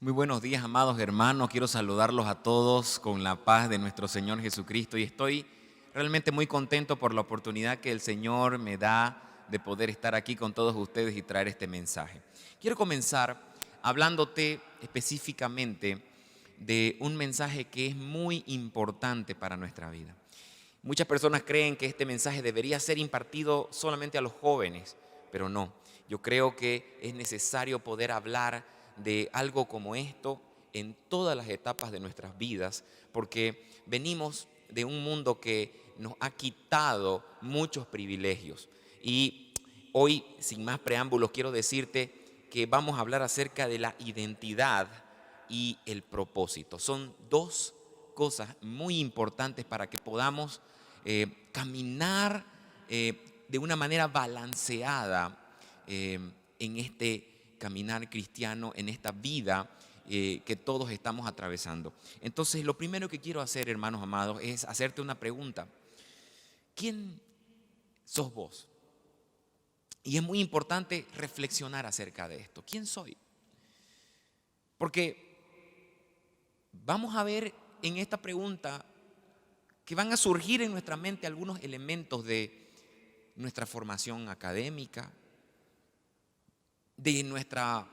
Muy buenos días, amados hermanos. Quiero saludarlos a todos con la paz de nuestro Señor Jesucristo y estoy realmente muy contento por la oportunidad que el Señor me da de poder estar aquí con todos ustedes y traer este mensaje. Quiero comenzar hablándote específicamente de un mensaje que es muy importante para nuestra vida. Muchas personas creen que este mensaje debería ser impartido solamente a los jóvenes, pero no. Yo creo que es necesario poder hablar de algo como esto en todas las etapas de nuestras vidas, porque venimos de un mundo que nos ha quitado muchos privilegios. Y hoy, sin más preámbulos, quiero decirte que vamos a hablar acerca de la identidad y el propósito. Son dos cosas muy importantes para que podamos caminar de una manera balanceada en este caminar cristiano, en esta vida que todos estamos atravesando. Entonces, lo primero que quiero hacer, hermanos amados, es hacerte una pregunta. ¿Quién sos vos? Y es muy importante reflexionar acerca de esto. ¿Quién soy? Porque vamos a ver en esta pregunta que van a surgir en nuestra mente algunos elementos de nuestra formación académica, de nuestra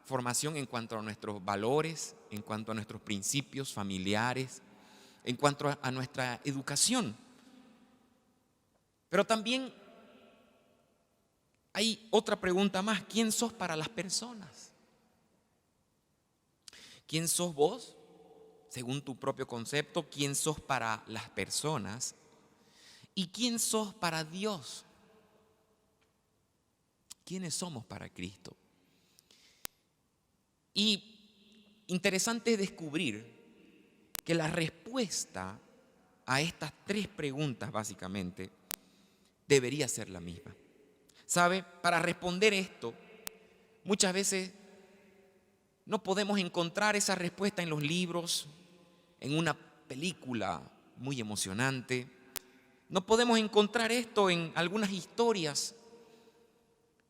formación en cuanto a nuestros valores, en cuanto a nuestros principios familiares, en cuanto a nuestra educación. Pero también hay otra pregunta más: ¿quién sos para las personas? ¿Quién sos vos, según tu propio concepto? ¿Quién sos para las personas? ¿Y quién sos para Dios? ¿Quiénes somos para Cristo? Y interesante es descubrir que la respuesta a estas tres preguntas básicamente debería ser la misma. ¿Sabe? Para responder esto, muchas veces no podemos encontrar esa respuesta en los libros, en una película muy emocionante. No podemos encontrar esto en algunas historias,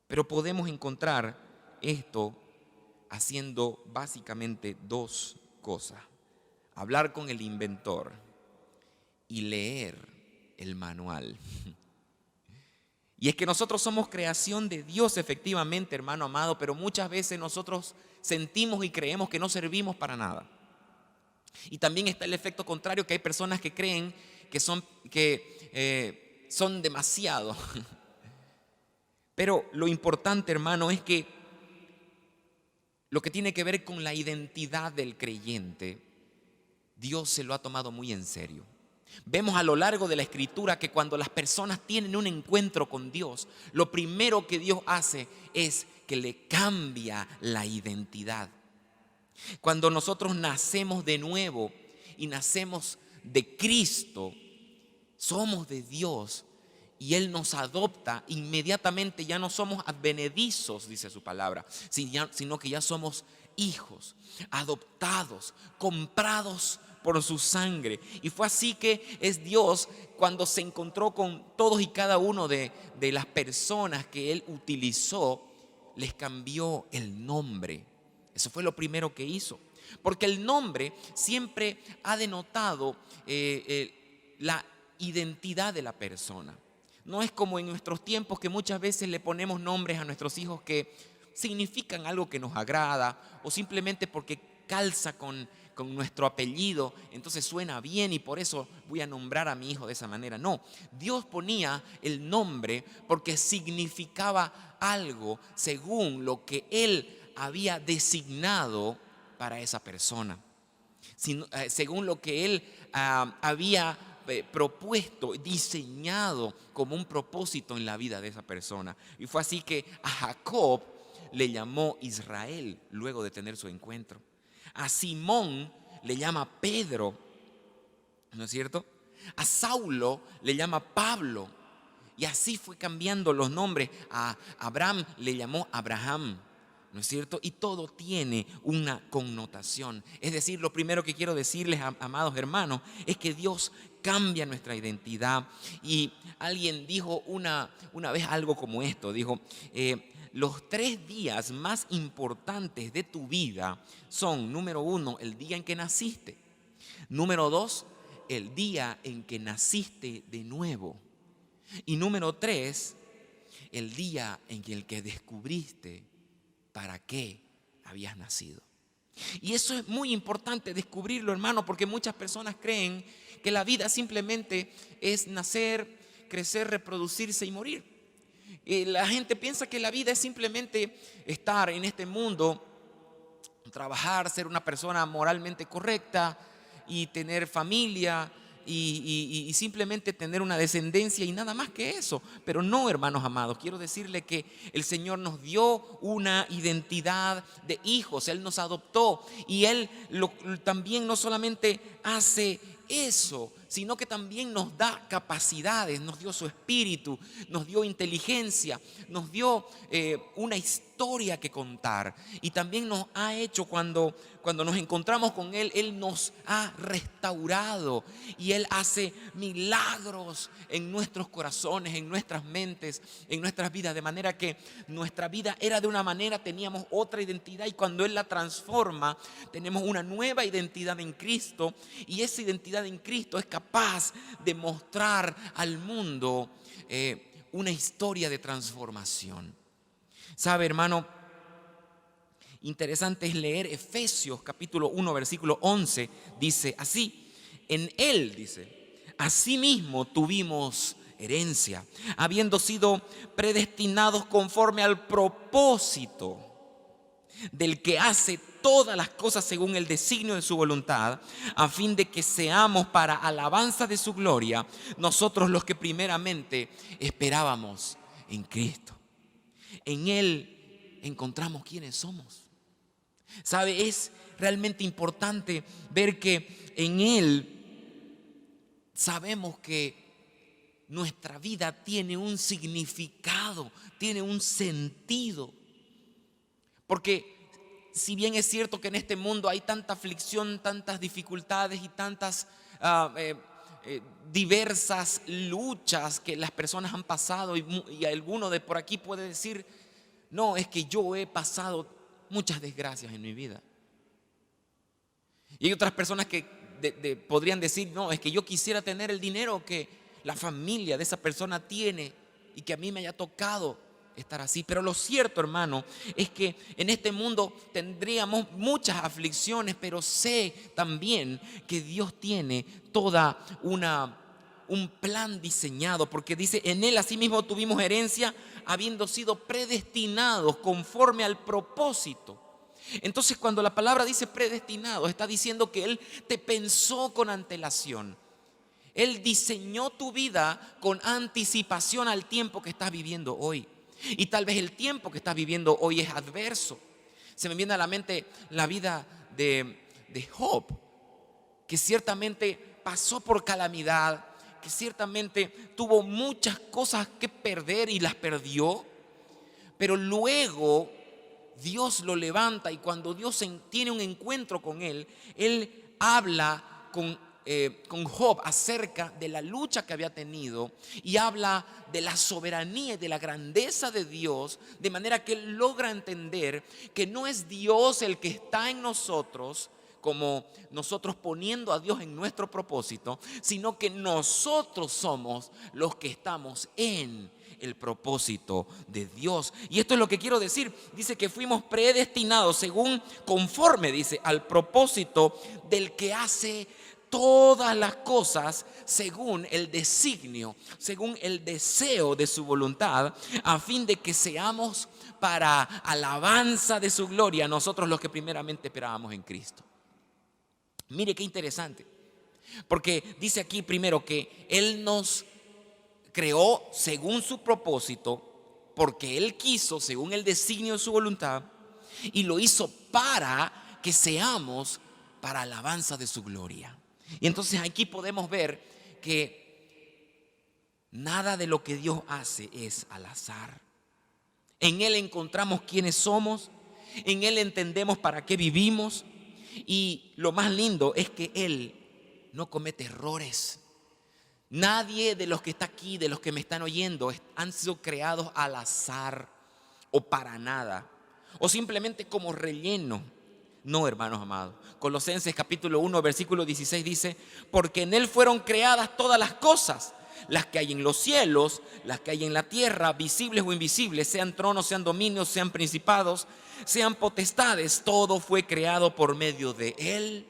pero podemos encontrar esto haciendo básicamente dos cosas: hablar con el inventor y leer el manual. Y es que nosotros somos creación de Dios, efectivamente, hermano amado, pero muchas veces nosotros sentimos y creemos que no servimos para nada. Y también está el efecto contrario, que hay personas que creen que son demasiado. Pero lo importante, hermano, es que lo que tiene que ver con la identidad del creyente, Dios se lo ha tomado muy en serio. Vemos a lo largo de la Escritura que cuando las personas tienen un encuentro con Dios, lo primero que Dios hace es que le cambia la identidad. Cuando nosotros nacemos de nuevo y nacemos de Cristo, somos de Dios y Él nos adopta, inmediatamente ya no somos advenedizos, dice su palabra, sino que ya somos hijos, adoptados, comprados por su sangre. Y fue así que es Dios cuando se encontró con todos y cada uno de las personas que Él utilizó, les cambió el nombre. Eso fue lo primero que hizo, porque el nombre siempre ha denotado la identidad de la persona. No es como en nuestros tiempos, que muchas veces le ponemos nombres a nuestros hijos que significan algo que nos agrada, o simplemente porque calza con nuestro apellido, entonces suena bien y por eso voy a nombrar a mi hijo de esa manera. No, Dios ponía el nombre porque significaba algo según lo que Él había designado para esa persona, según lo que Él había propuesto, diseñado como un propósito en la vida de esa persona. Y fue así que a Jacob le llamó Israel luego de tener su encuentro. A Simón le llama Pedro, ¿no es cierto? A Saulo le llama Pablo. Y así fue cambiando los nombres. A Abraham le llamó Abraham, ¿no es cierto? Y todo tiene una connotación. Es decir, lo primero que quiero decirles, amados hermanos, es que Dios cambia nuestra identidad. Y alguien dijo una vez algo como esto: dijo, los 3 días más importantes de tu vida son, número 1, el día en que naciste. Número 2, el día en que naciste de nuevo. Y número 3, el día en el que descubriste para qué habías nacido. Y eso es muy importante descubrirlo, hermano, porque muchas personas creen que la vida simplemente es nacer, crecer, reproducirse y morir. La gente piensa que la vida es simplemente estar en este mundo, trabajar, ser una persona moralmente correcta y tener familia y simplemente tener una descendencia y nada más que eso. Pero no, hermanos amados, quiero decirle que el Señor nos dio una identidad de hijos. Él nos adoptó y Él también no solamente hace eso, sino que también nos da capacidades, nos dio su espíritu, nos dio inteligencia, nos dio una historia que contar. Y también nos ha hecho, cuando nos encontramos con Él, Él nos ha restaurado y Él hace milagros en nuestros corazones, en nuestras mentes, en nuestras vidas. De manera que nuestra vida era de una manera, teníamos otra identidad, y cuando Él la transforma, tenemos una nueva identidad en Cristo, y esa identidad en Cristo es capaz de mostrar al mundo una historia de transformación. ¿Sabe, hermano? Interesante es leer Efesios capítulo 1 versículo 11. Dice así: en Él, dice, asimismo tuvimos herencia, habiendo sido predestinados conforme al propósito del que hace todas las cosas según el designio de su voluntad, a fin de que seamos para alabanza de su gloria, nosotros los que primeramente esperábamos en Cristo. En Él encontramos quiénes somos. ¿Sabe? Es realmente importante ver que en Él sabemos que nuestra vida tiene un significado, tiene un sentido. Porque si bien es cierto que en este mundo hay tanta aflicción, tantas dificultades y tantas diversas luchas que las personas han pasado, y alguno de por aquí puede decir: no, es que yo he pasado muchas desgracias en mi vida. Y hay otras personas que podrían decir: no, es que yo quisiera tener el dinero que la familia de esa persona tiene y que a mí me haya tocado estar así. Pero lo cierto, hermano, es que en este mundo tendríamos muchas aflicciones, pero sé también que Dios tiene toda un plan diseñado, porque dice: en Él asimismo tuvimos herencia, habiendo sido predestinados conforme al propósito. Entonces, cuando la palabra dice predestinado, está diciendo que Él te pensó con antelación. Él diseñó tu vida con anticipación al tiempo que estás viviendo hoy. Y tal vez el tiempo que estás viviendo hoy es adverso. Se me viene a la mente la vida de Job, que ciertamente pasó por calamidad, que ciertamente tuvo muchas cosas que perder y las perdió, pero luego Dios lo levanta, y cuando Dios tiene un encuentro con él habla con Job acerca de la lucha que había tenido, y habla de la soberanía y de la grandeza de Dios, de manera que él logra entender que no es Dios el que está en nosotros, como nosotros poniendo a Dios en nuestro propósito, sino que nosotros somos los que estamos en el propósito de Dios. Y esto es lo que quiero decir. Dice que fuimos predestinados conforme, dice, al propósito del que hace todas las cosas según el designio, según el deseo de su voluntad, a fin de que seamos para alabanza de su gloria, nosotros los que primeramente esperábamos en Cristo. Mire qué interesante, porque dice aquí primero que Él nos creó según su propósito, porque Él quiso, según el designio de su voluntad, y lo hizo para que seamos para alabanza de su gloria. Y entonces aquí podemos ver que nada de lo que Dios hace es al azar. En Él encontramos quiénes somos, en Él entendemos para qué vivimos, y lo más lindo es que Él no comete errores. Nadie de los que está aquí, de los que me están oyendo, han sido creados al azar o para nada, o simplemente como relleno. No, hermanos amados. Colosenses capítulo 1, versículo 16 dice: porque en Él fueron creadas todas las cosas, las que hay en los cielos, las que hay en la tierra, visibles o invisibles, sean tronos, sean dominios, sean principados, sean potestades. Todo fue creado por medio de Él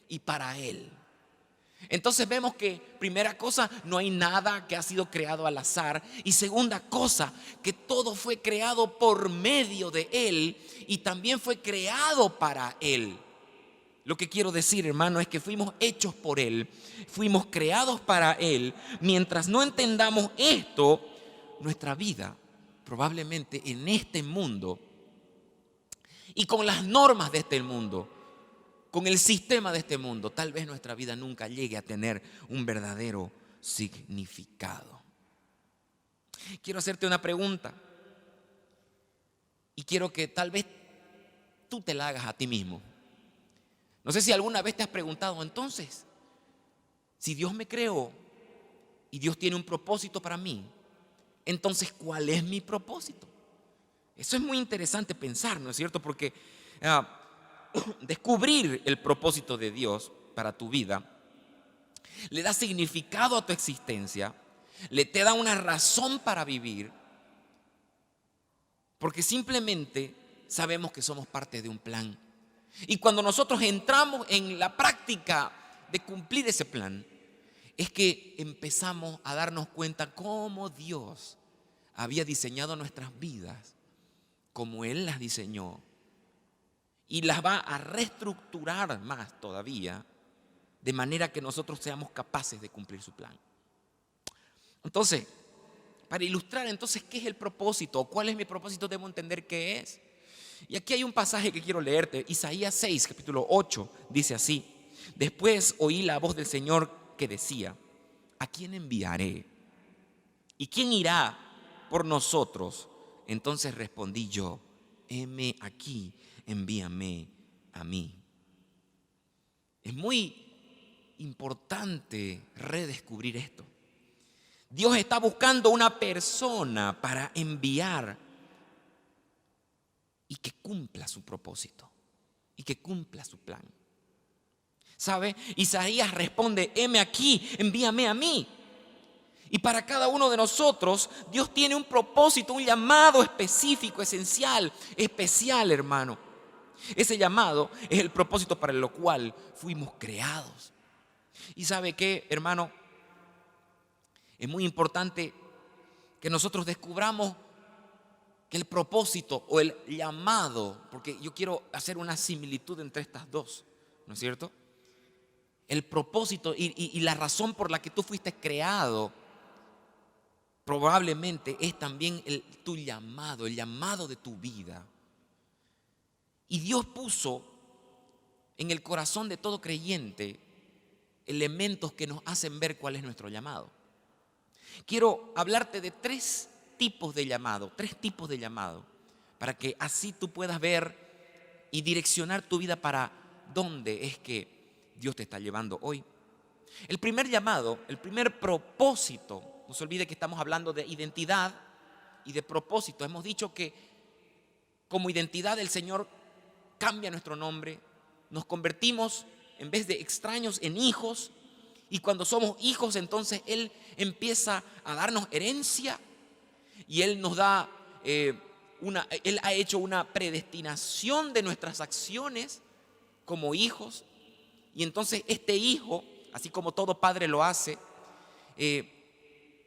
y para Él. Entonces vemos que, primera cosa, no hay nada que ha sido creado al azar. Y segunda cosa, que todo fue creado por medio de Él y también fue creado para Él. Lo que quiero decir, hermano, es que fuimos hechos por Él, fuimos creados para Él. Mientras no entendamos esto, nuestra vida probablemente en este mundo y con las normas de este mundo, con el sistema de este mundo, tal vez nuestra vida nunca llegue a tener un verdadero significado. Quiero hacerte una pregunta y quiero que tal vez tú te la hagas a ti mismo. No sé si alguna vez te has preguntado, entonces, si Dios me creó y Dios tiene un propósito para mí, entonces, ¿cuál es mi propósito? Eso es muy interesante pensar, ¿no es cierto? Porque descubrir el propósito de Dios para tu vida le da significado a tu existencia, te da una razón para vivir, porque simplemente sabemos que somos parte de un plan. Y cuando nosotros entramos en la práctica de cumplir ese plan, es que empezamos a darnos cuenta cómo Dios había diseñado nuestras vidas, como Él las diseñó, y las va a reestructurar más todavía, de manera que nosotros seamos capaces de cumplir su plan. Entonces, para ilustrar entonces qué es el propósito, o cuál es mi propósito, debo entender qué es. Y aquí hay un pasaje que quiero leerte. Isaías 6, capítulo 8, dice así: después oí la voz del Señor que decía: ¿a quién enviaré? ¿Y quién irá por nosotros? Entonces respondí yo: heme aquí, envíame a mí. Es muy importante redescubrir esto. Dios está buscando una persona para enviar y que cumpla su propósito y que cumpla su plan. ¿Sabe? Isaías responde: heme aquí, envíame a mí. Y para cada uno de nosotros, Dios tiene un propósito, un llamado específico, esencial, especial, hermano. Ese llamado es el propósito para el cual fuimos creados. ¿Y sabe qué, hermano? Es muy importante que nosotros descubramos que el propósito o el llamado, porque yo quiero hacer una similitud entre estas dos, ¿no es cierto? El propósito y la razón por la que tú fuiste creado probablemente es también tu llamado, el llamado de tu vida. Y Dios puso en el corazón de todo creyente elementos que nos hacen ver cuál es nuestro llamado. Quiero hablarte de tres tipos de llamado, para que así tú puedas ver y direccionar tu vida para dónde es que Dios te está llevando hoy. El primer llamado, el primer propósito, no se olvide que estamos hablando de identidad y de propósito. Hemos dicho que como identidad el Señor cambia nuestro nombre, nos convertimos en vez de extraños en hijos, y cuando somos hijos entonces Él empieza a darnos herencia y Él nos da Él ha hecho una predestinación de nuestras acciones como hijos, y entonces este hijo, así como todo padre lo hace,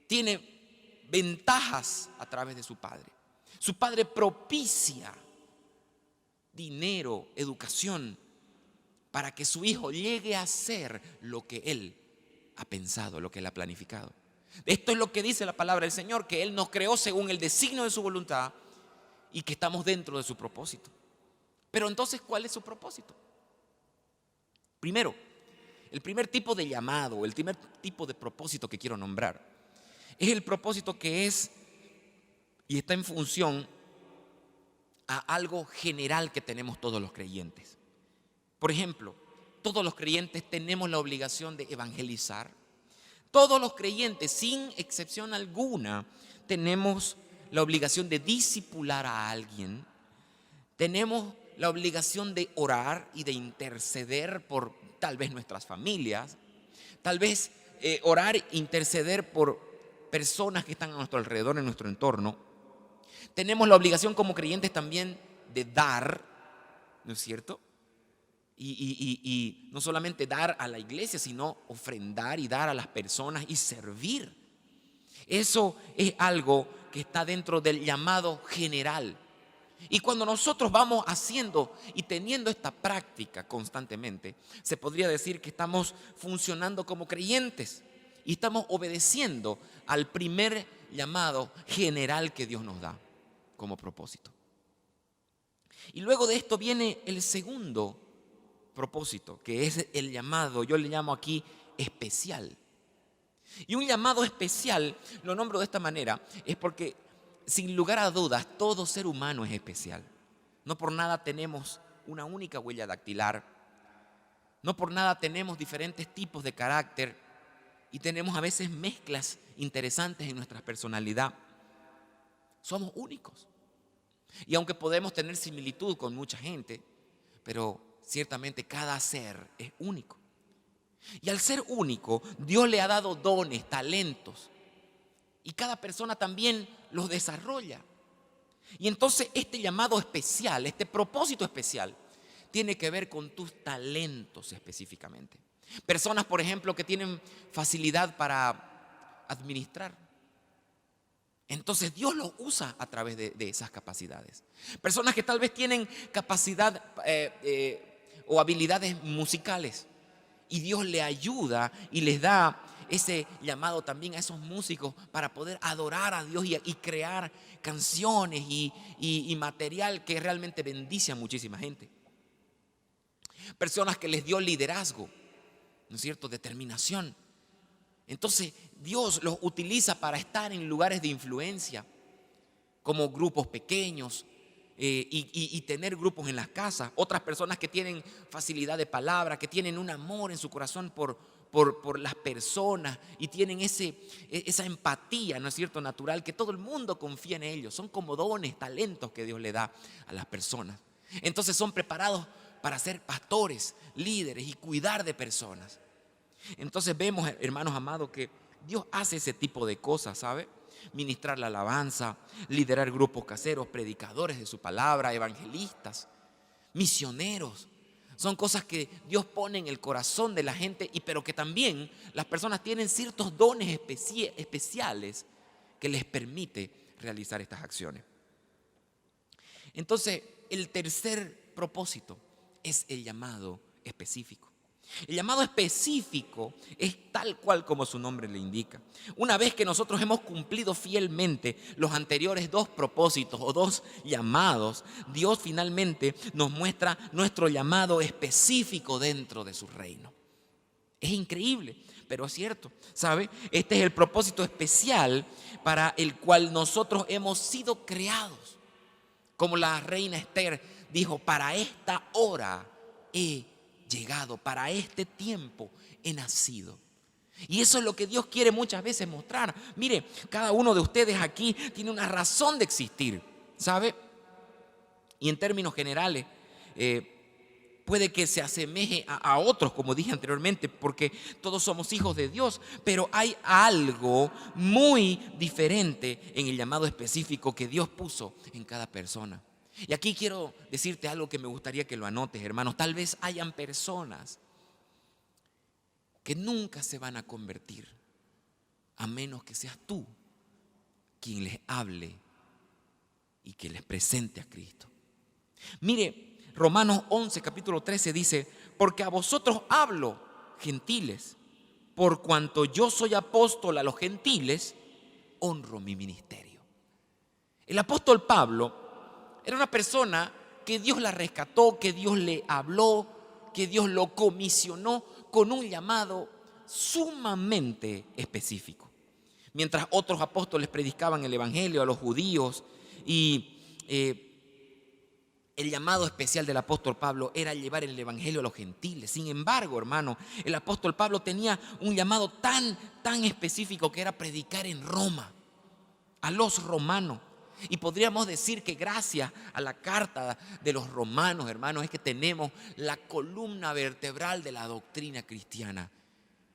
tiene ventajas a través de su padre. Su padre propicia dinero, educación, para que su hijo llegue a ser lo que él ha pensado, lo que él ha planificado. Esto es lo que dice la palabra del Señor, que Él nos creó según el designio de su voluntad y que estamos dentro de su propósito. Pero entonces, ¿cuál es su propósito? Primero, el primer tipo de llamado, el primer tipo de propósito que quiero nombrar, es el propósito que es y está en función a algo general que tenemos todos los creyentes. Por ejemplo, todos los creyentes tenemos la obligación de evangelizar. Todos los creyentes, sin excepción alguna, tenemos la obligación de discipular a alguien. Tenemos la obligación de orar y de interceder por tal vez nuestras familias. Tal vez orar e interceder por personas que están a nuestro alrededor, en nuestro entorno. Tenemos la obligación como creyentes también de dar, ¿no es cierto? Y no solamente dar a la iglesia, sino ofrendar y dar a las personas y servir. Eso es algo que está dentro del llamado general. Y cuando nosotros vamos haciendo y teniendo esta práctica constantemente, se podría decir que estamos funcionando como creyentes y estamos obedeciendo al primer llamado general que Dios nos da como propósito. Y luego de esto viene el segundo propósito, que es el llamado, yo le llamo aquí especial. Y un llamado especial, lo nombro de esta manera, es porque sin lugar a dudas todo ser humano es especial. No por nada tenemos una única huella dactilar, no por nada tenemos diferentes tipos de carácter y tenemos a veces mezclas interesantes en nuestra personalidad. Somos únicos. Y aunque podemos tener similitud con mucha gente, pero ciertamente cada ser es único. Y al ser único, Dios le ha dado dones, talentos. Y cada persona también los desarrolla. Y entonces este llamado especial, este propósito especial, tiene que ver con tus talentos específicamente. Personas, por ejemplo, que tienen facilidad para administrar. Entonces Dios los usa a través de esas capacidades. Personas que tal vez tienen capacidad o habilidades musicales. Y Dios le ayuda y les da ese llamado también a esos músicos para poder adorar a Dios y crear canciones y material que realmente bendice a muchísima gente. Personas que les dio liderazgo, ¿no es cierto?, determinación. Entonces Dios los utiliza para estar en lugares de influencia, como grupos pequeños y tener grupos en las casas. Otras personas que tienen facilidad de palabra, que tienen un amor en su corazón por las personas y tienen esa empatía, ¿no es cierto?, natural, que todo el mundo confía en ellos. Son como dones, talentos que Dios le da a las personas. Entonces son preparados para ser pastores, líderes y cuidar de personas. Entonces vemos, hermanos amados, que Dios hace ese tipo de cosas, ¿sabe? Ministrar la alabanza, liderar grupos caseros, predicadores de su palabra, evangelistas, misioneros. Son cosas que Dios pone en el corazón de la gente, pero que también las personas tienen ciertos dones especiales que les permite realizar estas acciones. Entonces, el tercer propósito es el llamado específico. El llamado específico es tal cual como su nombre le indica. Una vez que nosotros hemos cumplido fielmente los anteriores dos propósitos o dos llamados, Dios finalmente nos muestra nuestro llamado específico dentro de su reino. Es increíble, pero es cierto, ¿sabe? Este es el propósito especial para el cual nosotros hemos sido creados. Como la reina Esther dijo, para esta hora he llegado, para este tiempo he nacido. Y eso es lo que Dios quiere muchas veces mostrar. Mire, cada uno de ustedes aquí tiene una razón de existir, ¿sabe? Y en términos generales, puede que se asemeje a otros, como dije anteriormente, porque todos somos hijos de Dios, pero hay algo muy diferente en el llamado específico que Dios puso en cada persona. Y aquí quiero decirte algo que me gustaría que lo anotes, hermanos. Tal vez hayan personas que nunca se van a convertir a menos que seas tú quien les hable y que les presente a Cristo. Mire, Romanos 11, capítulo 13 dice, porque a vosotros hablo, gentiles, por cuanto yo soy apóstol a los gentiles, honro mi ministerio. El apóstol Pablo era una persona que Dios la rescató, que Dios le habló, que Dios lo comisionó con un llamado sumamente específico. Mientras otros apóstoles predicaban el evangelio a los judíos y el llamado especial del apóstol Pablo era llevar el evangelio a los gentiles. Sin embargo, hermano, el apóstol Pablo tenía un llamado tan específico que era predicar en Roma, a los romanos. Y podríamos decir que gracias a la carta de los romanos, hermanos, es que tenemos la columna vertebral de la doctrina cristiana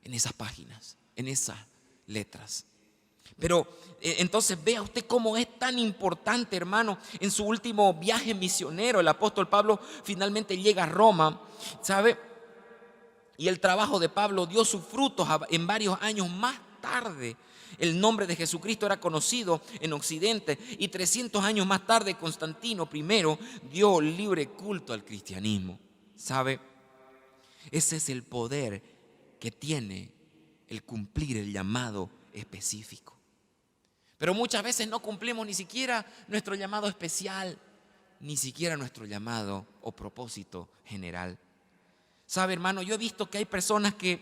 en esas páginas, en esas letras. Pero entonces vea usted cómo es tan importante, hermano. En su último viaje misionero, el apóstol Pablo finalmente llega a Roma, ¿sabe? Y el trabajo de Pablo dio sus frutos en varios años más tarde. El nombre de Jesucristo era conocido en Occidente y 300 años más tarde Constantino I dio libre culto al cristianismo. ¿Sabe? Ese es el poder que tiene el cumplir el llamado específico. Pero muchas veces no cumplimos ni siquiera nuestro llamado especial, ni siquiera nuestro llamado o propósito general. ¿Sabe, hermano? Yo he visto que hay personas que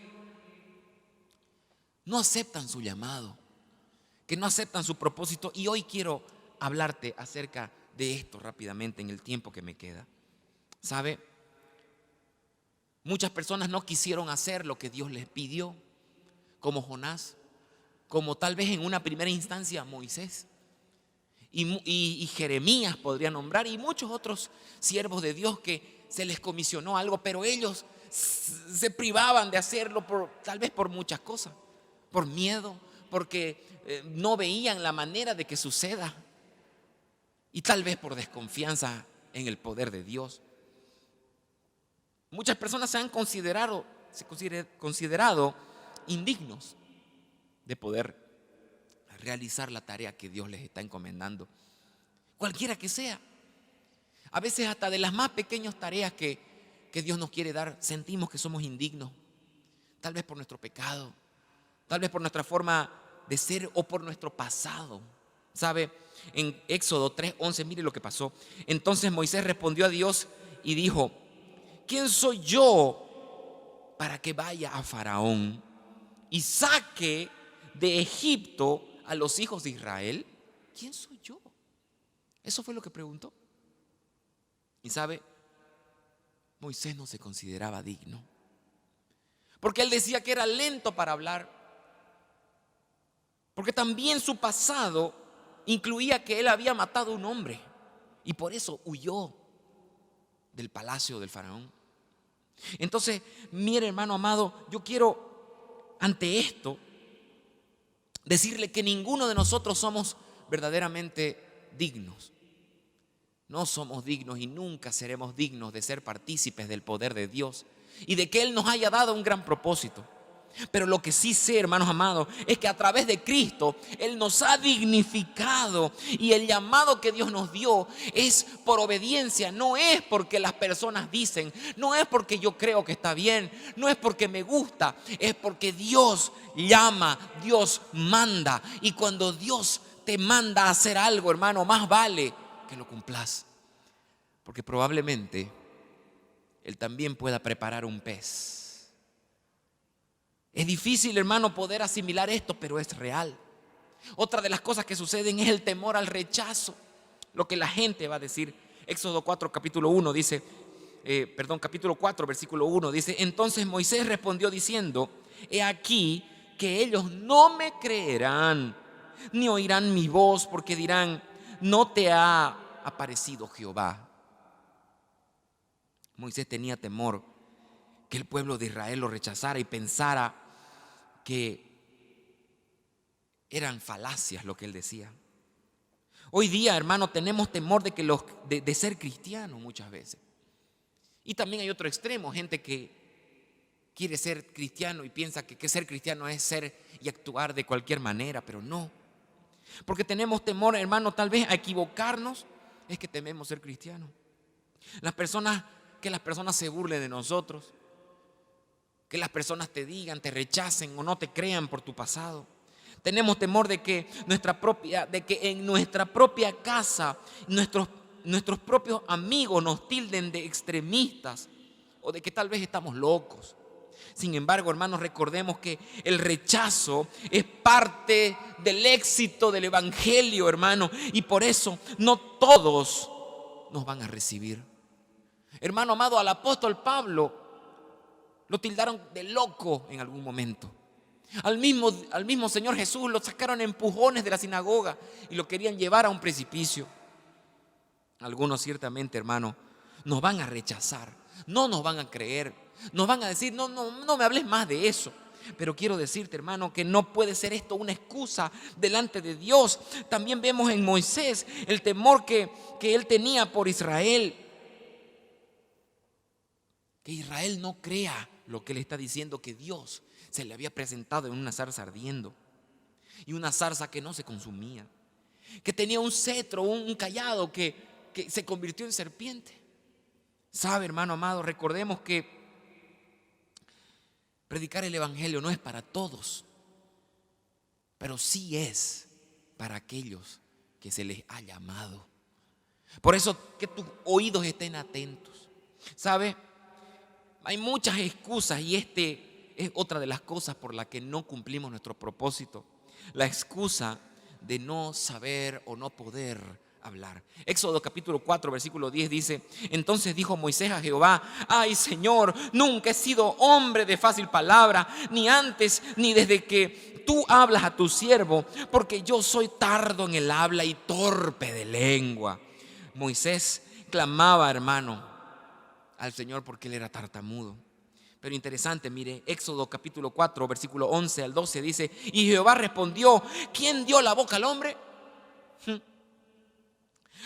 no aceptan su llamado, que no aceptan su propósito, y hoy quiero hablarte acerca de esto rápidamente en el tiempo que me queda. ¿Sabe? Muchas personas no quisieron hacer lo que Dios les pidió, como Jonás, como tal vez en una primera instancia Moisés y Jeremías podría nombrar, y muchos otros siervos de Dios que se les comisionó algo, pero ellos se privaban de hacerlo tal vez por muchas cosas, por miedo, porque no veían la manera de que suceda, y tal vez por desconfianza en el poder de Dios. Muchas personas se han considerado indignos de poder realizar la tarea que Dios les está encomendando, cualquiera que sea. A veces hasta de las más pequeñas tareas que Dios nos quiere dar, sentimos que somos indignos, tal vez por nuestro pecado, tal vez por nuestra forma de ser o por nuestro pasado. ¿Sabe? En Éxodo 3:11, mire lo que pasó. Entonces Moisés respondió a Dios y dijo: ¿quién soy yo para que vaya a Faraón y saque de Egipto a los hijos de Israel? ¿Quién soy yo? Eso fue lo que preguntó. Y sabe, Moisés no se consideraba digno, porque él decía que era lento para hablar, porque también su pasado incluía que él había matado a un hombre y por eso huyó del palacio del faraón. Entonces, mire, hermano amado, yo quiero ante esto decirle que ninguno de nosotros somos verdaderamente dignos. No somos dignos y nunca seremos dignos de ser partícipes del poder de Dios y de que Él nos haya dado un gran propósito. Pero lo que sí sé, hermanos amados, es que a través de Cristo Él nos ha dignificado, y el llamado que Dios nos dio es por obediencia. No es porque las personas dicen, no es porque yo creo que está bien, no es porque me gusta, es porque Dios llama, Dios manda. Y cuando Dios te manda a hacer algo, hermano, más vale que lo cumplas, porque probablemente Él también pueda preparar un pez. Es difícil, hermano, poder asimilar esto, pero es real. Otra de las cosas que suceden es el temor al rechazo, lo que la gente va a decir. Éxodo 4, capítulo 1 dice, capítulo 4, versículo 1 dice: entonces Moisés respondió diciendo: he aquí que ellos no me creerán, ni oirán mi voz, porque dirán: no te ha aparecido Jehová. Moisés tenía temor que el pueblo de Israel lo rechazara y pensara que eran falacias lo que él decía. Hoy día, hermano, tenemos temor de ser cristianos muchas veces. Y también hay otro extremo, gente que quiere ser cristiano y piensa que ser cristiano es ser y actuar de cualquier manera, pero no. Porque tenemos temor, hermano, tal vez a equivocarnos, es que tememos ser cristianos. Que las personas se burlen de nosotros, que las personas te digan, te rechacen o no te crean por tu pasado. Tenemos temor de que en nuestra propia casa nuestros propios amigos nos tilden de extremistas o de que tal vez estamos locos. Sin embargo, hermanos, recordemos que el rechazo es parte del éxito del evangelio, hermano, y por eso no todos nos van a recibir. Hermano amado, al apóstol Pablo lo tildaron de loco en algún momento. Al mismo Señor Jesús lo sacaron a empujones de la sinagoga y lo querían llevar a un precipicio. Algunos ciertamente, hermano, nos van a rechazar, no nos van a creer, nos van a decir, no me hables más de eso. Pero quiero decirte, hermano, que no puede ser esto una excusa delante de Dios. También vemos en Moisés el temor que él tenía por Israel. Que Israel no crea lo que él está diciendo, que Dios se le había presentado en una zarza ardiendo y una zarza que no se consumía, que tenía un cetro, un cayado que se convirtió en serpiente. Sabe, hermano amado, recordemos que predicar el evangelio no es para todos, pero sí es para aquellos que se les ha llamado. Por eso que tus oídos estén atentos. ¿Sabe? Hay muchas excusas y es otra de las cosas por las que no cumplimos nuestro propósito. La excusa de no saber o no poder hablar. Éxodo capítulo 4 versículo 10 dice: entonces dijo Moisés a Jehová: ay, Señor, nunca he sido hombre de fácil palabra, ni antes ni desde que tú hablas a tu siervo, porque yo soy tardo en el habla y torpe de lengua. Moisés clamaba, hermano, al Señor porque él era tartamudo. Pero interesante, mire, Éxodo capítulo 4 versículo 11 al 12 dice: y Jehová respondió: ¿quién dio la boca al hombre?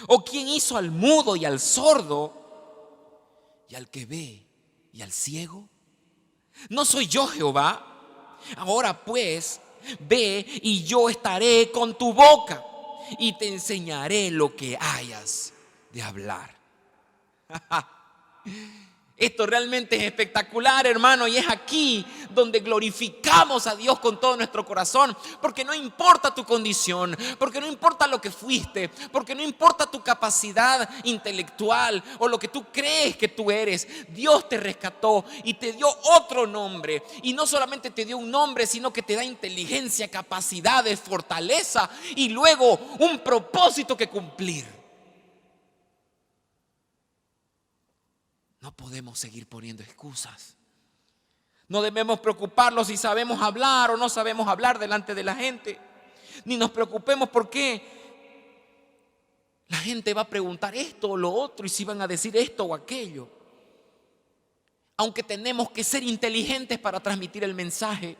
¿O quién hizo al mudo y al sordo y al que ve y al ciego? ¿No soy yo Jehová? Ahora pues, ve y yo estaré con tu boca y te enseñaré lo que hayas de hablar. Esto realmente es espectacular, hermano, y es aquí donde glorificamos a Dios con todo nuestro corazón, porque no importa tu condición, porque no importa lo que fuiste, porque no importa tu capacidad intelectual o lo que tú crees que tú eres. Dios te rescató y te dio otro nombre, y no solamente te dio un nombre, sino que te da inteligencia, capacidades, fortaleza y luego un propósito que cumplir. No podemos seguir poniendo excusas. No debemos preocuparnos si sabemos hablar o no sabemos hablar delante de la gente. Ni nos preocupemos porque la gente va a preguntar esto o lo otro y si van a decir esto o aquello. Aunque tenemos que ser inteligentes para transmitir el mensaje.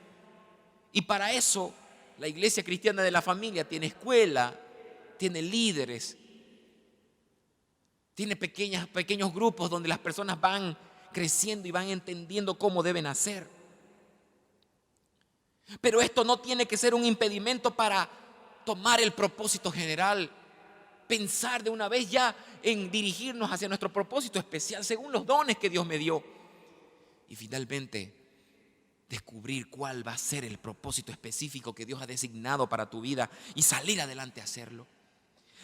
Y para eso la Iglesia Cristiana de la Familia tiene escuela, tiene líderes, tiene pequeños grupos donde las personas van creciendo y van entendiendo cómo deben hacer. Pero esto no tiene que ser un impedimento para tomar el propósito general. Pensar de una vez ya en dirigirnos hacia nuestro propósito especial según los dones que Dios me dio. Y finalmente descubrir cuál va a ser el propósito específico que Dios ha designado para tu vida y salir adelante a hacerlo.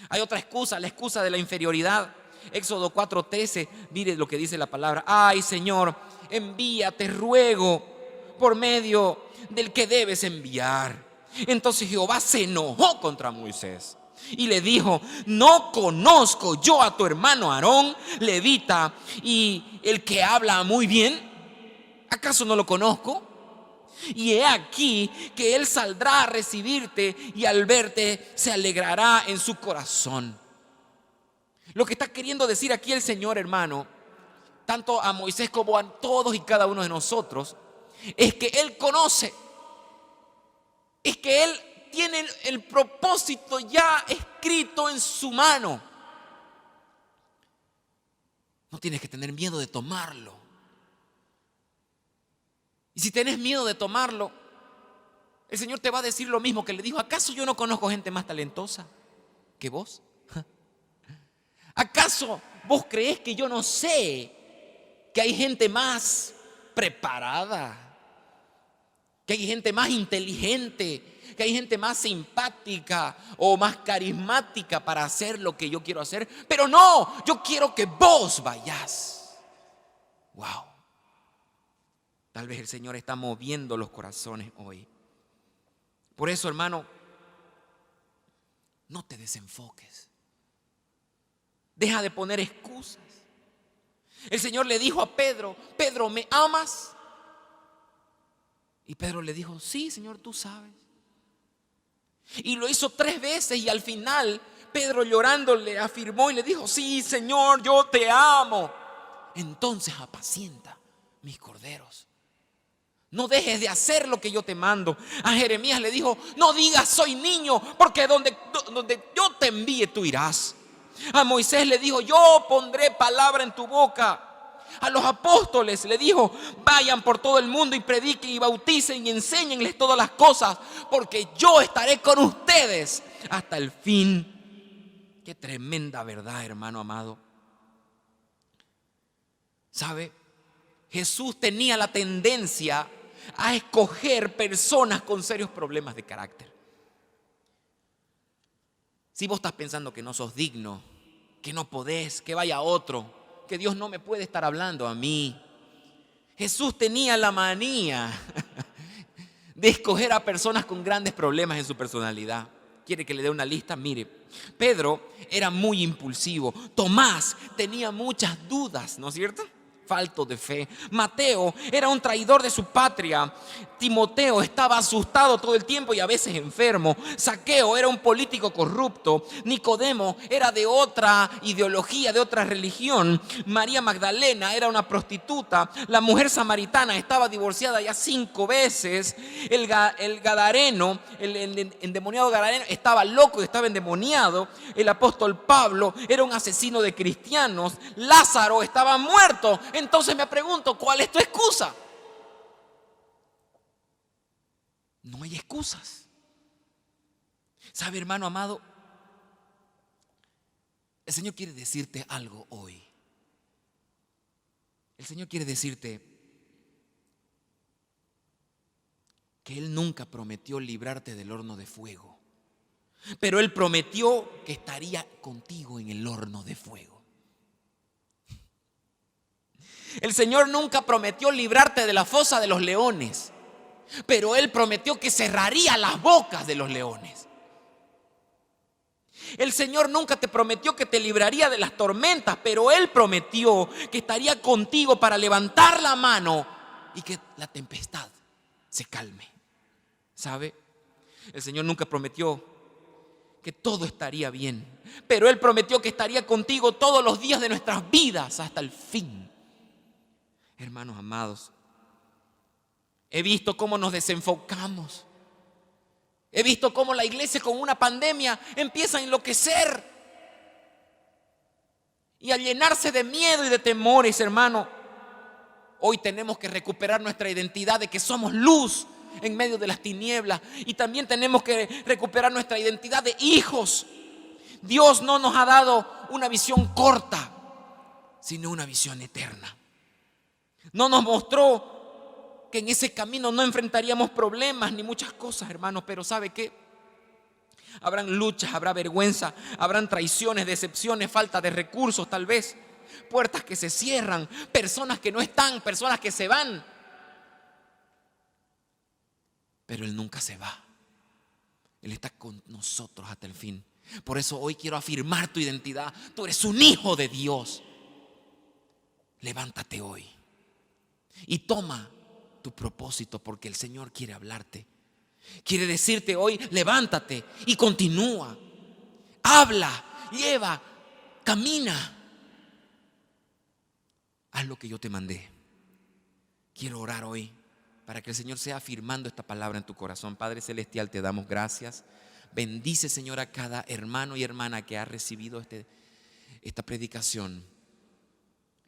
Hay otra excusa, la excusa de la inferioridad. Éxodo 4:13, mire lo que dice la palabra: ay, Señor, envíate, ruego, por medio del que debes enviar. Entonces Jehová se enojó contra Moisés y le dijo: ¿no conozco yo a tu hermano Aarón, levita, y el que habla muy bien? ¿Acaso no lo conozco? Y he aquí que él saldrá a recibirte y al verte se alegrará en su corazón. Lo que está queriendo decir aquí el Señor, hermano, tanto a Moisés como a todos y cada uno de nosotros, es que Él conoce, es que Él tiene el propósito ya escrito en su mano. No tienes que tener miedo de tomarlo. Y si tenés miedo de tomarlo, el Señor te va a decir lo mismo que le dijo: ¿acaso yo no conozco gente más talentosa que vos? ¿Acaso vos creés que yo no sé que hay gente más preparada, que hay gente más inteligente, que hay gente más simpática o más carismática para hacer lo que yo quiero hacer? Pero no, yo quiero que vos vayas. Wow. Tal vez el Señor está moviendo los corazones hoy. Por eso, hermano, no te desenfoques. Deja de poner excusas. El Señor le dijo a Pedro: Pedro, ¿me amas? Y Pedro le dijo, sí, Señor, tú sabes. Y lo hizo 3 veces y al final Pedro llorando le afirmó y le dijo, sí, Señor, yo te amo. Entonces apacienta mis corderos. No dejes de hacer lo que yo te mando. A Jeremías le dijo, no digas soy niño, porque donde yo te envíe tú irás. A Moisés le dijo, yo pondré palabra en tu boca. A los apóstoles le dijo, vayan por todo el mundo y prediquen y bauticen y enséñenles todas las cosas, porque yo estaré con ustedes hasta el fin. Qué tremenda verdad, hermano amado. ¿Sabe? Jesús tenía la tendencia a escoger personas con serios problemas de carácter. Si vos estás pensando que no sos digno, que no podés, que vaya otro, que Dios no me puede estar hablando a mí. Jesús tenía la manía de escoger a personas con grandes problemas en su personalidad. ¿Quiere que le dé una lista? Mire, Pedro era muy impulsivo. Tomás tenía muchas dudas, ¿no es cierto? Falto de fe. Mateo era un traidor de su patria. Timoteo estaba asustado todo el tiempo y a veces enfermo. Zaqueo era un político corrupto. Nicodemo era de otra ideología, de otra religión. María Magdalena era una prostituta. La mujer samaritana estaba divorciada ya 5 veces. El gadareno, el endemoniado gadareno, estaba loco y estaba endemoniado. El apóstol Pablo era un asesino de cristianos. Lázaro estaba muerto. Entonces me pregunto, ¿cuál es tu excusa? No hay excusas. ¿Sabe, hermano amado? El Señor quiere decirte algo hoy. El Señor quiere decirte que Él nunca prometió librarte del horno de fuego, pero Él prometió que estaría contigo en el horno de fuego. El Señor nunca prometió librarte de la fosa de los leones, pero Él prometió que cerraría las bocas de los leones. El Señor nunca te prometió que te libraría de las tormentas, pero Él prometió que estaría contigo para levantar la mano y que la tempestad se calme. ¿Sabe? El Señor nunca prometió que todo estaría bien, pero Él prometió que estaría contigo todos los días de nuestras vidas hasta el fin. Hermanos amados, he visto cómo nos desenfocamos. He visto cómo la iglesia con una pandemia empieza a enloquecer y a llenarse de miedo y de temores, hermano. Hoy tenemos que recuperar nuestra identidad de que somos luz en medio de las tinieblas, y también tenemos que recuperar nuestra identidad de hijos. Dios no nos ha dado una visión corta, sino una visión eterna. No nos mostró que en ese camino no enfrentaríamos problemas ni muchas cosas, hermanos, pero ¿sabe qué? Habrán luchas, habrá vergüenza, habrán traiciones, decepciones, falta de recursos tal vez, puertas que se cierran, personas que no están, personas que se van. Pero Él nunca se va. Él está con nosotros hasta el fin. Por eso hoy quiero afirmar tu identidad. Tú eres un hijo de Dios. Levántate hoy y toma tu propósito, porque el Señor quiere hablarte. Quiere decirte hoy, levántate y continúa. Habla, lleva, camina. Haz lo que yo te mandé. Quiero orar hoy para que el Señor sea afirmando esta palabra en tu corazón. Padre Celestial, te damos gracias. Bendice, Señor, a cada hermano y hermana que ha recibido esta predicación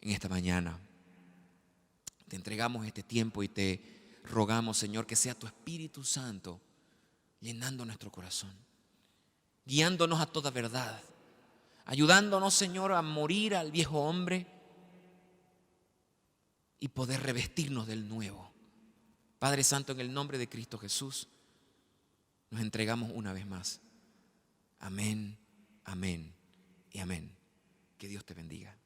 en esta mañana. Te entregamos este tiempo y te rogamos, Señor, que sea tu Espíritu Santo llenando nuestro corazón, guiándonos a toda verdad, ayudándonos, Señor, a morir al viejo hombre y poder revestirnos del nuevo. Padre Santo, en el nombre de Cristo Jesús, nos entregamos una vez más. Amén, amén y amén. Que Dios te bendiga.